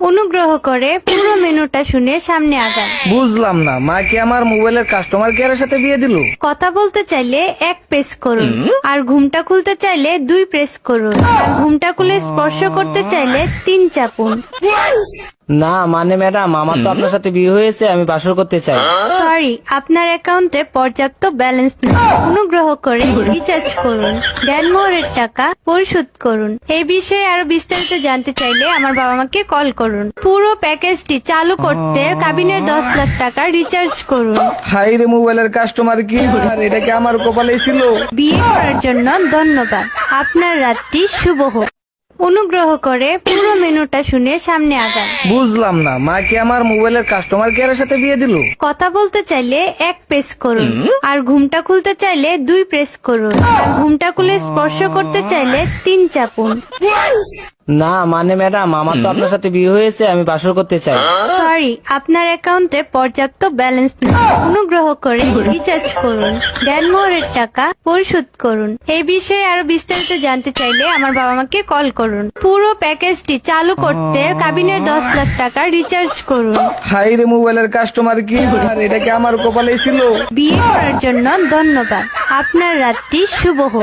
অনুগ্রহ করে পুরো মেনুটা শুনে সামনে আগান। বুঝলাম না, মা কি আমার মোবাইলের কাস্টমার কেয়ারের সাথে বিয়ে দিল? কথা বলতে চাইলে 1 প্রেস করুন, আর ঘুমটা খুলতে চাইলে 2 প্রেস করুন, আর ঘুমটা খুলে স্পর্শ করতে চাইলে 3 চাপুন। না মানে ম্যাডাম, আমার তো আপনার সাথে বিয়ে হয়েছে, আমি বাসর করতে চাই। সরি, আপনার অ্যাকাউন্টে পর্যাপ্ত ব্যালেন্স নেই। অনুগ্রহ করে রিচার্জ করুন, দেনমোহরের টাকা পরিশোধ করুন। এই বিষয়ে আরো বিস্তারিত জানতে চাইলে আমার বাবা মাকে কল করুন। পুরো প্যাকেজটি চালু করতে কাবিনের 10 লাখ টাকা রিচার্জ করুন। হাই রে, মোবাইলের কাস্টমার কি? আর এটা কি আমার কপালে ছিল? বিয়ে করার জন্য ধন্যবাদ। আপনার রাতটি শুভ হোক। অনুগ্রহ করে পুরো মেনুটা শুনে সামনে আগান। বুঝলাম না, মা কি আমার মোবাইলের কাস্টমার কেয়ারের সাথে বিয়ে দিল? কথা বলতে চাইলে 1 প্রেস করুন, আর ঘুমটা খুলতে চাইলে 2 প্রেস করুন, আর ঘুমটা খুলে স্পর্শ করতে চাইলে 3 চাপুন। না মানে ম্যাডাম, আমার তো আপনার সাথে বিয়ে হয়েছে, আমি বাসর করতে চাই। সরি, আপনার অ্যাকাউন্টে পর্যাপ্ত ব্যালেন্স নেই। অনুগ্রহ করে রিচার্জ করুন, দেনমোহরের টাকা পরিশোধ করুন। এই বিষয়ে আরো বিস্তারিত জানতে চাইলে আমার বাবা মাকে কল করুন। পুরো প্যাকেজটি চালু করতে কাবিনের 10 লাখ টাকা রিচার্জ করুন। হাই রে, মোবাইলের কাস্টমার কি? আর এটা কি আমার কপালে ছিল? বিয়ে করার জন্য ধন্যবাদ। আপনার রাতটি শুভ হোক।